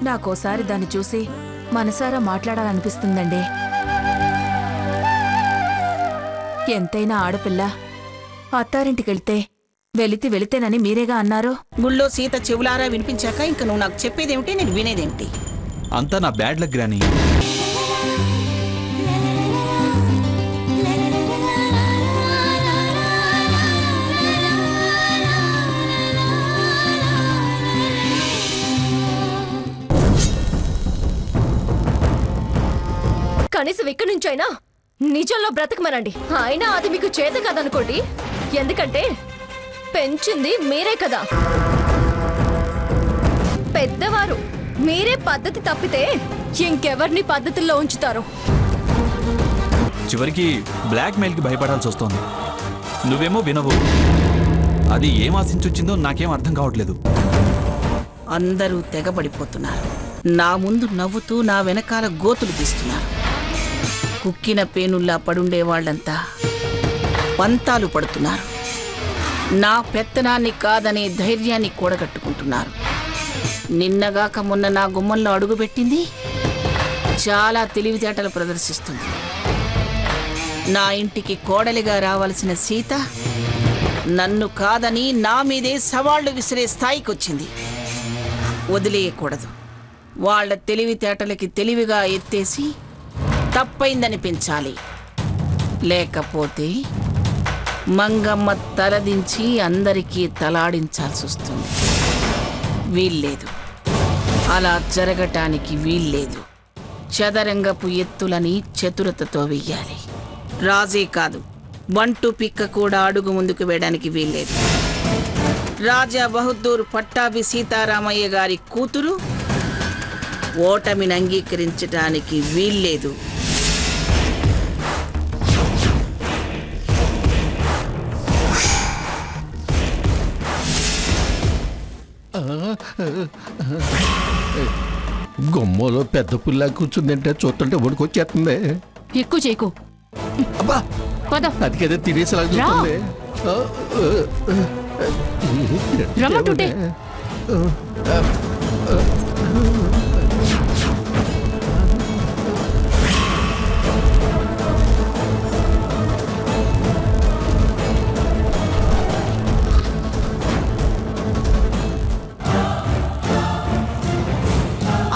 నాకోసారి దాన్ని చూసి మనసారా మాట్లాడాలనిపిస్తుందండి. ఎంతైనా ఆడపిల్ల అత్తారింటికెళ్తే వెళితేనని మీరేగా అన్నారు. గుళ్ళో సీత చెవులారా వినిపించాక ఇంక నువ్వు నాకు చెప్పేదేమిటి, నేను వినేదేమిటి? అంతా నా బ్యాడ్ లక్ గ్రాని. కనీసం ఇక్కడి నుంచైనా నిజంలో బ్రతకమనండి. అయినా అది మీకు చేత కదనుకోండి, ఎందుకంటే పెంచింది మీరే కదా. పెద్దవారు మీరే పద్ధతి తప్పితే ఇంకెవరిని పద్ధతుల్లో ఉంచుతారు? చివరికి బ్లాక్ మెయిల్కి భయపడాల్సి వస్తోంది. నువ్వేమో వినవు. అది ఏం ఆశించొచ్చిందో నాకేం అర్థం కావట్లేదు. అందరూ తెగబడిపోతున్నారు. నా ముందు నవ్వుతూ నా వెనకాల గోతులు తీస్తున్నారు. కుక్కిన పేనుల్లా పడుండే వాళ్ళంతా పంతాలు పడుతున్నారు. నా పెత్తనాన్ని కాదనే ధైర్యాన్ని కూడగట్టుకుంటున్నారు. నిన్నగాక మొన్న నా గుమ్మంలో అడుగుపెట్టింది చాలా తెలివితేటలు ప్రదర్శిస్తుంది. నా ఇంటికి కోడలిగా రావాల్సిన సీత నన్ను కాదని నా మీదే సవాళ్లు విసిరే స్థాయికి వచ్చింది. వదిలేయకూడదు. వాళ్ళ తెలివితేటలకి తెలివిగా ఎత్తేసి తప్పైందనిపించాలి. లేకపోతే మంగమ్మ తలదించి అందరికీ తలాడించాల్సి వస్తుంది. వీల్లేదు, అలా జరగటానికి వీల్లేదు. చదరంగపు ఎత్తులని చతురతతో వెయ్యాలి. రాజే కాదు, బంటు పిక్క కూడా అడుగు ముందుకు వేయడానికి వీల్లేదు. రాజా బహదూర్ పట్టాభి సీతారామయ్య గారి కూతురు ఓటమిని అంగీకరించడానికి వీల్లేదు. గుమ్మలో పెద్ద పుల్లా కూర్చుందంటే చూస్తుంటే వణుకొచ్చేస్తుంది. ఎక్కువ చేయకు. అబ్బా పద. అది కదా తినేసేలా చూస్తుంది. రమ్మంటుంటే.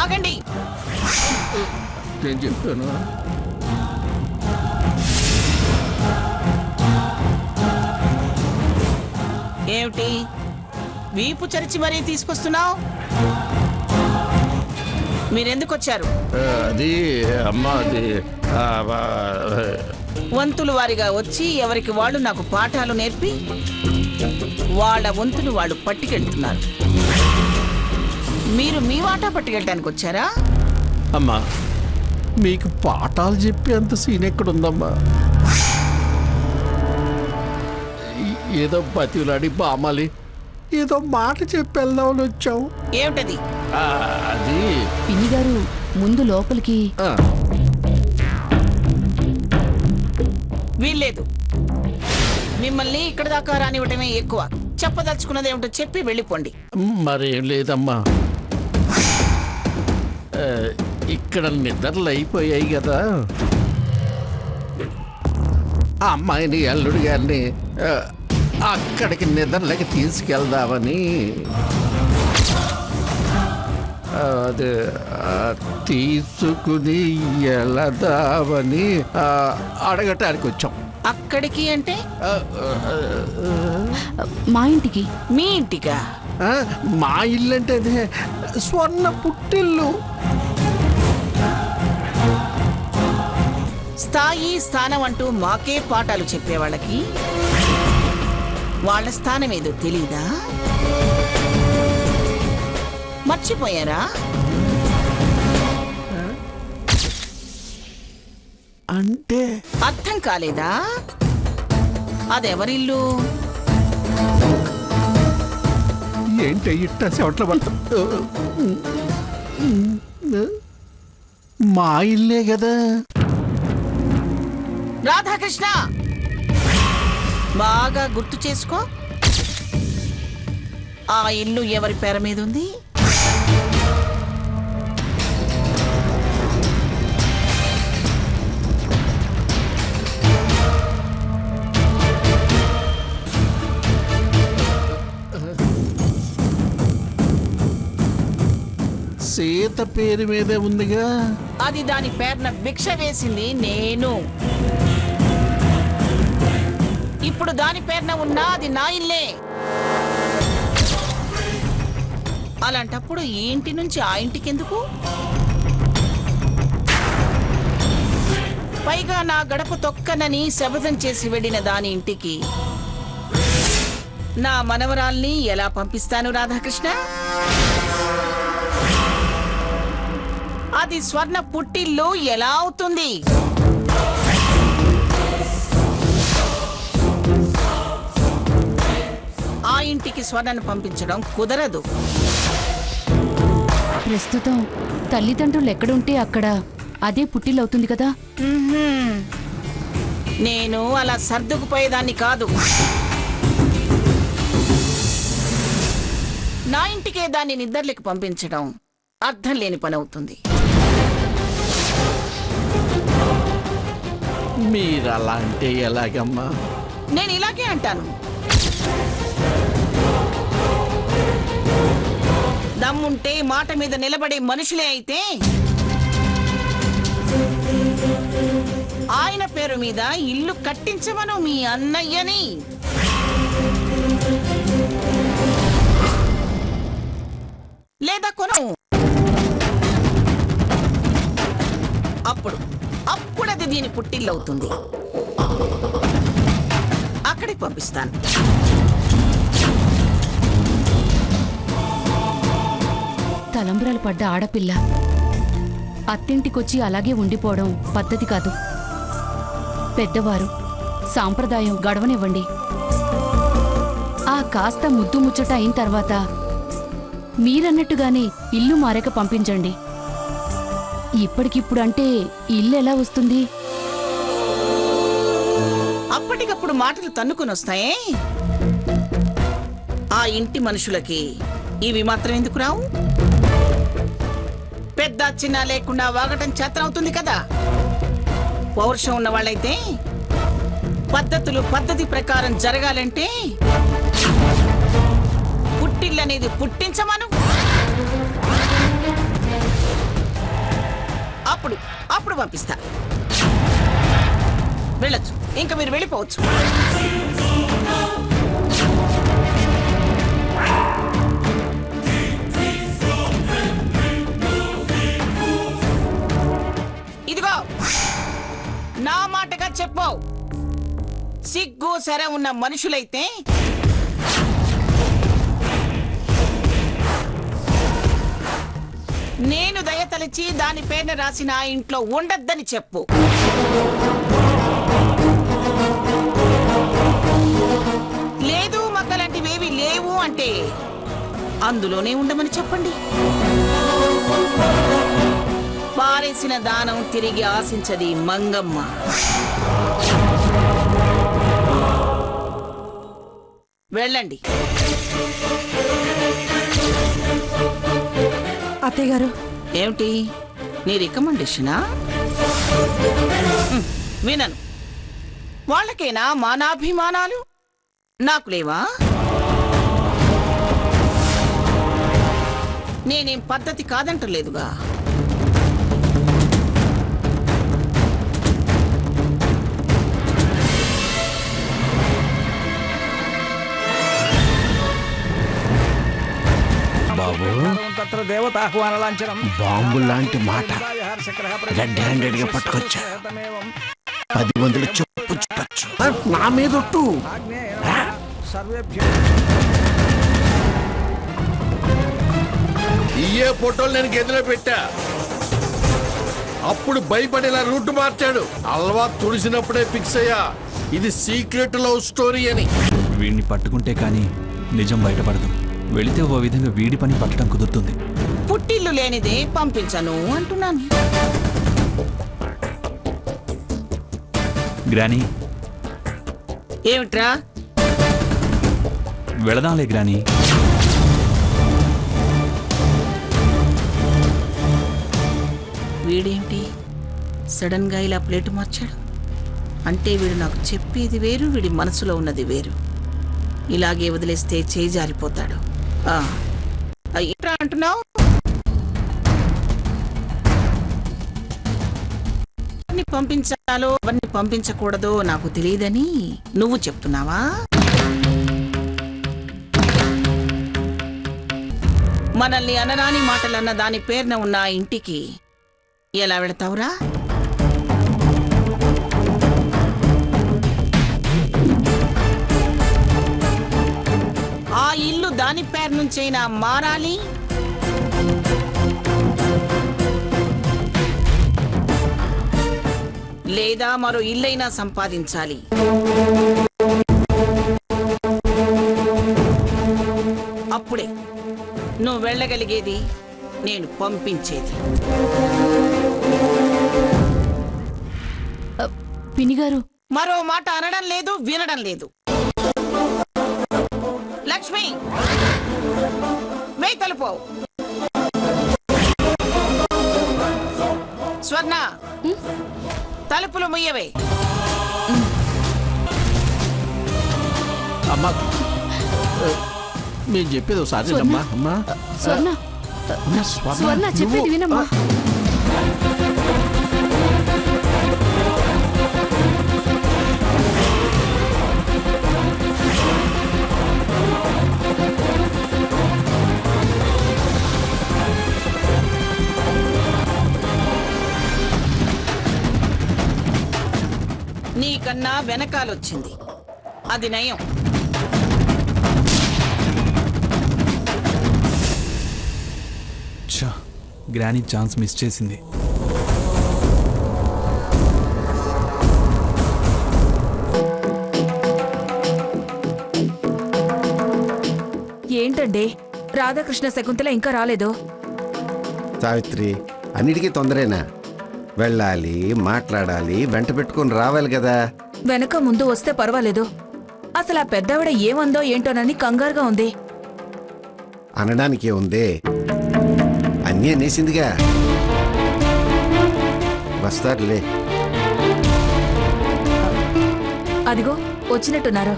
ఆగండి. నేను చెప్పాను. ఏమిటి వీపు చరిచి మరీ తీసుకొస్తున్నావు? మీరెందుకు వచ్చారు? అది అమ్మా, అది వంతులు వారిగా వచ్చి ఎవరికి వాళ్ళు నాకు పాఠాలు నేర్పి వాళ్ళ వంతులు వాళ్ళు పట్టుకెళ్తున్నారు. మీరు మీ వాటా పట్టుకెళ్ళడానికి వచ్చారా? అమ్మా, మీకు పాఠాలు చెప్పి అంత సీన్ ఎక్కడుందమ్మా? ఏదో బతిలాడి బామాలి ఏదో మాట చెప్పి వెళ్దామని వచ్చాం. ఏమిటది? అది పిన్ని గారు ముందు లోపలికి. వీల్లేదు. మిమ్మల్ని ఇక్కడ దాకా రానివ్వటమే ఎక్కువ. చెప్పదలుచుకున్నది ఏమిటో చెప్పి వెళ్ళిపోండి. మరేం లేదమ్మా, ఇక్కడ నిద్రలు అయిపోయాయి కదా. ఆ అమ్మాయిని అల్లుడు గారిని అక్కడికి నిద్రలకి తీసుకెళ్దామని. అది తీసుకుని వెళదామని అడగటానికి వచ్చాం. అక్కడికి అంటే మా ఇంటికి. మీ ఇంటికా? మా ఇల్లు అంటే అదే స్వర్ణ పుట్టిల్లు. స్థాయి స్థానం అంటూ మాకే పాఠాలు చెప్పేవాళ్ళకి వాళ్ళ స్థానం ఏదో తెలీదా? మర్చిపోయారా? అంటే అర్థం కాలేదా? అదెవరిల్లు? ఏంటి ఇట్ట చెవట్ల పడతా? మా ఇల్లే కదా. రాధాకృష్ణ, బాగా గుర్తు చేసుకో. ఆ ఇల్లు ఎవరి పేర మీద ఉంది? సీత పేరు మీదే ఉందిగా. అది దాని పేరున భిక్ష వేసింది నేను. ఇప్పుడు దాని పేరున ఉన్నా అది నా ఇల్లే. అలాంటప్పుడు ఈ ఇంటి నుంచి ఆ ఇంటికి ఎందుకు? పైగా నా గడప తొక్కనని శపథం చేసి వెళ్ళిన దాని ఇంటికి నా మనవరాల్ని ఎలా పంపిస్తాను రాధాకృష్ణ? అది స్వర్ణ పుట్టిల్లు ఎలా అవుతుంది? ఆ ఇంటికి స్వర్ణను పంపించడం కుదరదు. ప్రస్తుతం తల్లిదండ్రులు ఎక్కడుంటే అక్కడ అదే పుట్టిల్లవుతుంది కదా. నేను అలా సర్దుకుపోయేదాన్ని కాదు. నా ఇంటికే దాన్ని నిద్రలకు పంపించడం అర్థం లేని పని అవుతుంది. మీరలా అంటే ఎలాగమ్మా? నేను ఇలాగే అంటాను. దమ్ముంటే మాట మీద నిలబడే మనుషులే అయితే ఆయన పేరు మీద ఇల్లు కట్టించమను మీ అన్నయ్యని. లేదా కొను. అప్పుడు అది దీని పుట్టిల్లవుతుంది. అక్కడికి పంపిస్తాను. తలంబ్రాలు పడ్డ ఆడపిల్ల అత్తింటికొచ్చి అలాగే ఉండిపోవడం పద్ధతి కాదు. పెద్దవారు సాంప్రదాయం గడవనివ్వండి. ఆ కాస్త ముద్దు ముచ్చట అయిన తర్వాత మీరన్నట్టుగానే ఇల్లు మారక పంపించండి. ఇప్పటికిప్పుడు అంటే ఇల్లు ఎలా వస్తుంది? అప్పటికప్పుడు మాటలు తన్నుకుని వస్తాయే. ఆ ఇంటి మనుషులకి ఇవి మాత్రం ఎందుకు రావు? పెద్ద చిన్న లేకుండా వాగటం చేతనవుతుంది కదా. పౌరుషం ఉన్న వాళ్ళైతే పద్ధతులు పద్ధతి ప్రకారం జరగాలంటే పుట్టిల్లనేది పుట్టించమను. అప్పుడు పంపిస్తా. వెళ్ళొచ్చు. ఇంకా మీరు వెళ్ళిపోవచ్చు. ఇదిగో నా మాటగా చెప్పు. సిగ్గు సర ఉన్న మనుషులైతే నేను దయతలిచి దాని పేరున రాసిన ఆ ఇంట్లో ఉండద్దని చెప్పు. లేదు మక్కలాంటివేవి లేవు అంటే అందులోనే ఉండమని చెప్పండి. పారేసిన దానం తిరిగి ఆశించది మంగమ్మ. వెళ్ళండి. అత్తయ్య గారు, ఏమిటి నీ రికమెండేషనా? వినను. వాళ్ళకేనా మానాభిమానాలు? నాకు లేవా? నేనేం పద్ధతి కాదంటలేదుగా. బాంబు లాంటి మాట రెడ్ హ్యాండెడ్ గా పట్టుకొచ్చా. 10 మందిలో చెప్పు చుట్టచ్చు. నా మీదొట్టు. ఇయే ఫోటోలు నేను గదిలో పెట్టా. అప్పుడు భయపడేలా రూట్ మార్చాడు. అల్వా తుడిసినప్పుడే ఫిక్స్ అయ్యా ఇది సీక్రెట్ లవ్ స్టోరీ అని. వీడిని పట్టుకుంటే కానీ నిజం బయటపడదు. వెళితే ఓ విధంగా వీడి పని పట్టడం కుదురుతుంది. పుట్టిల్లు లేనిదే పంపించను అంటున్నాను. గ్రానీ, ఏమిట్రా? వెళదాంలే గ్రానీ. వీడేంటి సడన్ గా ఇలా ప్లేట్ మార్చాడు? అంటే వీడు నాకు చెప్పేది వేరు, వీడి మనసులో ఉన్నది వేరు. ఇలాగే వదిలేస్తే చేయి జారిపోతాడు. ఏంట్రా అంటున్నావు? ఎవరిని పంపించాలో ఎవరిని పంపించకూడదో నాకు తెలియదని నువ్వు చెప్తున్నావా? మనల్ని అనరాని మాటలన్న దాని పేరున ఉన్న ఆ ఇంటికి ఎలా వెళతావురా? ఆ ఇల్లు దాని పేరు నుంచైనా మారాలి, లేదా మరో ఇల్లైనా సంపాదించాలి. అప్పుడే నువ్వు వెళ్ళగలిగేది, నేను పంపించేది. పినిగారు, మరో మాట అనడం లేదు, వినడం లేదు. లక్ష్మి, వేయి తలుపు. స్వర్ణ, తలుపులు ముయ్యవే. అమ్మా, మీరు చెప్పేది ఒకసారి అమ్మా. అమ్మా స్వర్ణ స్వర్ణ చెప్పేది వినమ్మా. నీకన్నా వెనకాలొచ్చింది, అది నయం. గ్రానీ ఛాన్స్ మిస్ చేసింది. ఏంటండి రాధాకృష్ణ శకుంతల ఇంకా రాలేదు? సావిత్రి, అన్నిటికీ తొందరేనా? వెళ్ళాలి, మాట్లాడాలి, వెంట పెట్టుకుని రావాలి కదా. వెనక ముందు వస్తే పర్వాలేదు. అసలు ఆ పెద్దవిడ ఏమందో ఏంటోనని కంగారుగా ఉంది. అనడానికే ఉందే, అన్నీ అనేసిందిగా. వస్తారులే. అదిగో వచ్చినట్టున్నారు.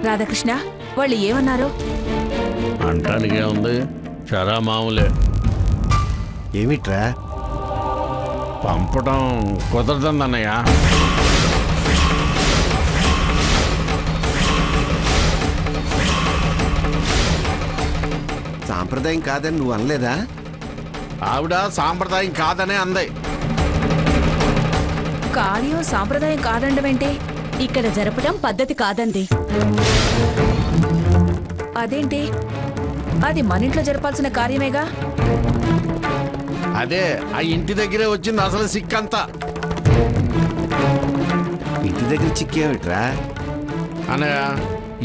రాధాకృష్ణ, వాళ్ళు ఏమన్నారు? అంటానికే ఉంది, చరా మామూలే. ఏమిట్రా? పంపడం కుదరదందన్నయ్య. సాంప్రదాయం కాదని నువ్వు అనలేదా? ఆవిడ సాంప్రదాయం కాదనే అంది. కార్యం సాంప్రదాయం కాదండమేంటి? ఇక్కడ జరపడం పద్ధతి కాదండి. అదేంటి? అది మన ఇంట్లో జరపాల్సిన కార్యమేగా. అదే ఆ ఇంటి దగ్గరే వచ్చింది అసలు సిక్కంతా. ఇంటి దగ్గర చిక్కేమిట్రా? అన్నయ్య,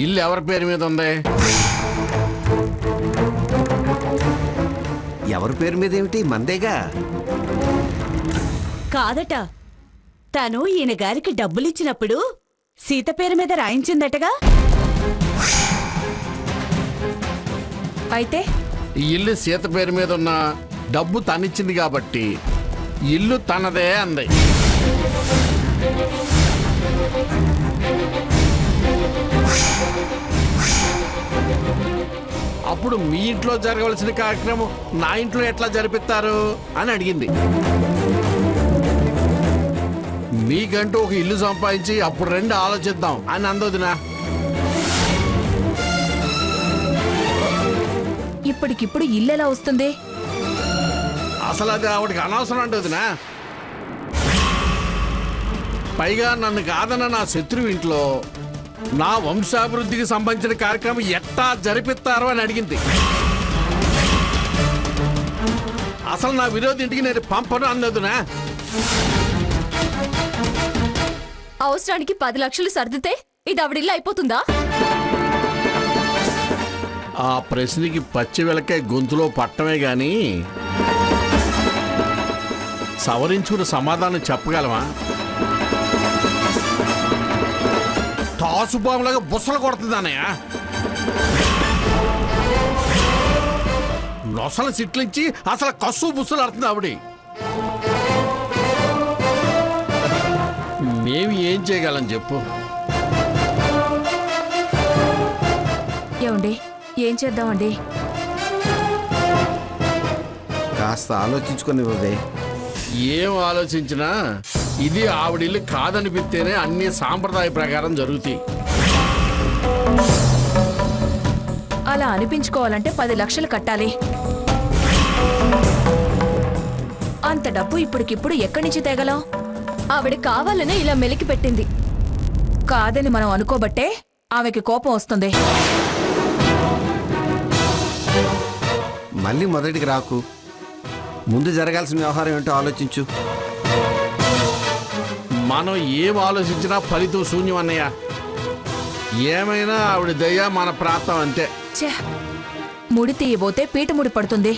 ఇల్లు ఎవరి పేరు మీద ఉంది? ఎవరి పేరు మీద ఏమిటి? మందేగా. కాదట, తను ఈయన గారికి డబ్బులిచ్చినప్పుడు సీత పేరు మీద రాయించిందటగా. అయితే ఈ ఇల్లు సీత పేరు మీద ఉన్న డబ్బు తనిచ్చింది కాబట్టి ఇల్లు తనదే అంది. అప్పుడు మీ ఇంట్లో జరగవలసిన కార్యక్రమం నా ఇంట్లో ఎట్లా జరిపిస్తారు అని అడిగింది. మీకంటూ ఒక ఇల్లు సంపాదించి అప్పుడు రెండు ఆలోచిద్దాం అని అందొదినా. ఇప్పటికిప్పుడు ఇల్లు ఎలా వస్తుంది? అసలు అది ఆవిడకి అనవసరం అంటదినా. పైగా నన్ను కాదన్న నా శత్రువు ఇంట్లో నా వంశాభివృద్ధికి సంబంధించిన కార్యక్రమం ఎట్టా జరిపిస్తారో అని అడిగింది. అసలు నా విరోధి ఇంటికి నేను పంపను అన్నదునా. అవసరానికి 10 లక్షలు సర్దితే ఇది ఆవిడిల్లు అయిపోతుందా? ఆ ప్రశ్నకి పచ్చి వెలకాయ గొంతులో పట్టమే గాని సవరించుకుని సమాధానం చెప్పగలమా? తాసుబాబులాగా బుసలు కొడుతుంది అన్నయ్య. నొసలు సిట్లించి అసలు కస్సు బుస్సులు ఆడుతుంది ఆవిడ. మేము ఏం చేయగలం చెప్పు? ఏమండి, ఏం చేద్దామండి? కాస్త ఆలోచించుకునివ్వవే. ఏం ఆలోచించినా ఇది ఆవిడిల్లు కాదనిపిస్తేనే అన్ని సాంప్రదాయ ప్రకారం జరుగుతాయి. అలా అనిపించుకోవాలంటే 10 లక్షలు కట్టాలి. అంత డబ్బు ఇప్పటికిప్పుడు ఎక్కడి నుంచి తేగలం? ఆవిడ కావాలనే ఇలా మెలికి పెట్టింది. కాదని మనం అనుకోబట్టే ఆమెకి కోపం వస్తుంది. మళ్ళీ మొదటికి రాకు. ముందు జరగాల్సిన వ్యవహారం ఏంటో ఆలోచించు. మనం ఏం ఆలోచించినా ఫలితం శూన్యం అన్నయ్య. ఏమైనా ఆవిడ దయ మన ప్రాంతం అంతే. ఛే, ముడి తీయబోతే పీట ముడి పడుతుంది.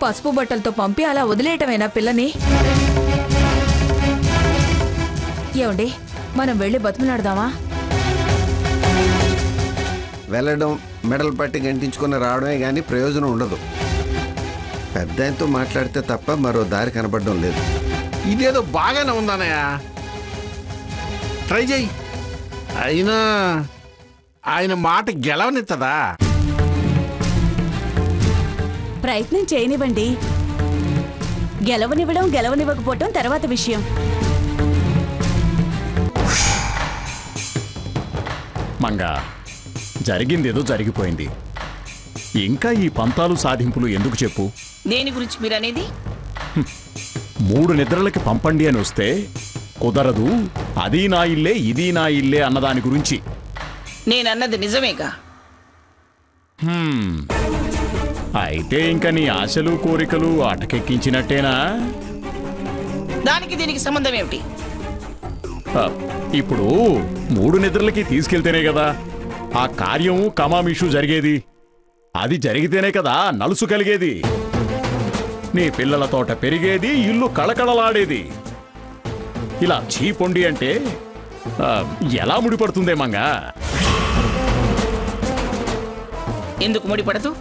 పసుపు బట్టలతో పంపి అలా వదిలేయటమేనా పిల్లని? ఏమండి, మనం వెళ్ళి బతుకులాడదామా? వెళ్ళడం, మెడలు పట్టి గంటించుకొని రావడమే కానీ ప్రయోజనం ఉండదు. పెద్ద ఆయనతో మాట్లాడితే తప్ప మరో దారి కనబడడం లేదు. ఇదేదో బాగానే ఉందన్నయ్య, ట్రై చెయ్యి. అయినా ఆయన మాట గెలవనిత్తదా? ప్రయత్నం చేయనివ్వండి. గెలవనివ్వడం గెలవనివ్వకపోవటం తర్వాత విషయం. మంగా, జరిగిందేదో జరిగిపోయింది. ఇంకా ఈ పంతాలు సాధింపులు ఎందుకు చెప్పు? దేని గురించి మీరనేది? 3 నిద్రలకి పంపండి అని వస్తే కుదరదు, అది నా ఇల్లే ఇది నా ఇల్లే అన్నదాని గురించి. నేనన్నది నిజమేగా. అయితే ఇంకా నీ ఆశలు కోరికలు అటకెక్కించినట్టేనా? దానికి దీనికి సంబంధం ఏమిటి? ఇప్పుడు 3 నిద్రలకి తీసుకెళ్తేనే కదా ఆ కార్యం కమామిషు జరిగేది. అది జరిగితేనే కదా నలుసు కలిగేది, నీ పిల్లల తోట పెరిగేది, ఇల్లు కళకళలాడేది. ఇలా చీపొండి అంటే ఎలా ముడిపడుతుందే మంగా? ఎందుకు ముడిపడదు?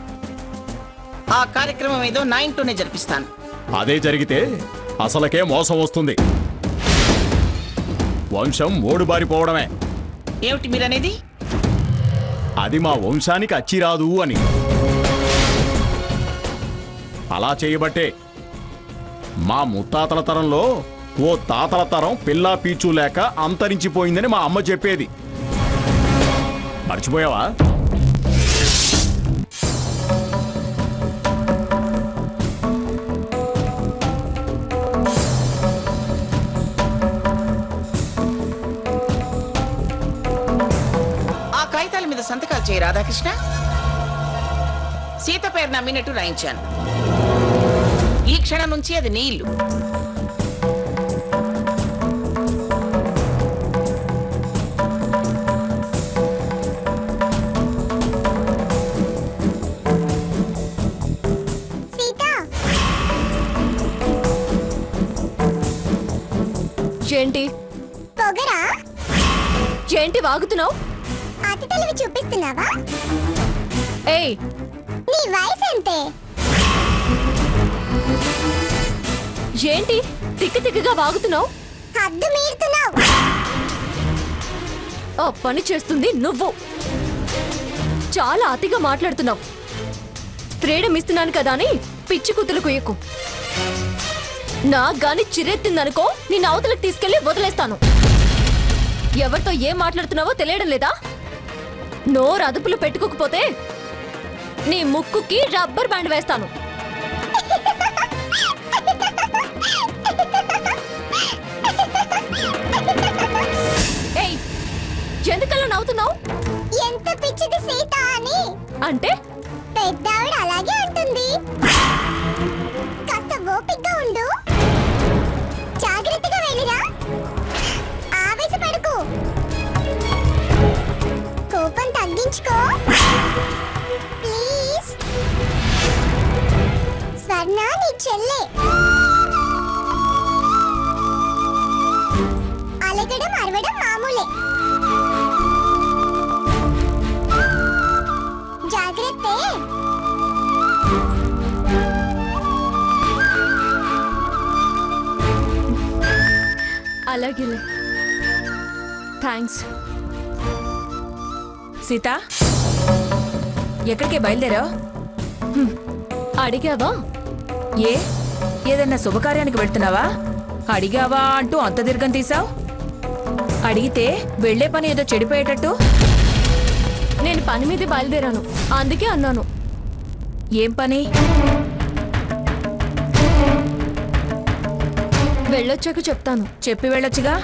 ఆ కార్యక్రమం ఏదో నా ఇంట్లోనే జరిపిస్తాను. అదే జరిగితే అసలకే మోసం వస్తుంది, వంశం ఓడుబారిపోవడమే. ఏమిటి మీరనేది? అది మా వంశానికి అచ్చిరాదు అని. అలా చేయబట్టే మా ముత్తాతల తరంలో ఓ తాతల తరం పిల్లా పీచు లేక అంతరించిపోయిందని మా అమ్మ చెప్పేది. మర్చిపోయావా? ఆ కాగితాల మీద సంతకాలు చేయి రాధాకృష్ణ. సీత పేరు నమ్మినట్టు రాయించాను. ఈ క్షణం నుంచి అది నీ ఇల్లు. ఏంటి పొగరా? ఏంటి వాగుతున్నావు? అతి తెలివి చూపిస్తున్నావా? ఏయ్, నీ వయసు ఎంతే? ఏంటి తిక్కగా వాగుతున్నావు? హద్దు మీరుతున్నావు. ఆ పని చేస్తుంది నువ్వు. చాలా అతిగా మాట్లాడుతున్నావు. ఫ్రీడమ్ ఇస్తున్నాను కదా అని పిచ్చి కుతులు కుయ్యకు. నా గాని చిరెత్తిందనుకో నిన్ను అవతలకు తీసుకెళ్లి వదిలేస్తాను. ఎవరితో ఏం మాట్లాడుతున్నావో తెలియడం లేదా? నోరు అదుపులు పెట్టుకోకపోతే నీ ముక్కుకి రబ్బర్ బ్యాండ్ వేస్తాను. ఏయ్, ఎందుకలా నవ్వుతున్నావు? ఎంత పిచ్చిది సీత అని. అంటే పెద్దావిడ అలాగే అంటుంది. కాస్త ఓపికగా ఉండు. జాగ్రత్తగా వెళ్ళిరా. ఆవేశపడకు. కోపం తగ్గించుకో ప్లీజ్. స్వర్ణ నీ చెల్లె. అలగడం అరవడం మామూలే. జాగ్రత్త. అలాగే థ్యాంక్స్. సీత, ఎక్కడికి బయలుదేరావు? అడిగావా? ఏ ఏదన్నా శుభకార్యానికి వెళ్తున్నావా? అడిగావా అంటూ అంత దీర్ఘం తీసావు. అడిగితే వెళ్లే పని ఏదో చెడిపోయేటట్టు. నేను పని మీద బయలుదేరాను, అందుకే అన్నాను. ఏం పని? వెళ్ళొచ్చాక చెప్తాను. చెప్పి వెళ్ళొచ్చుగా.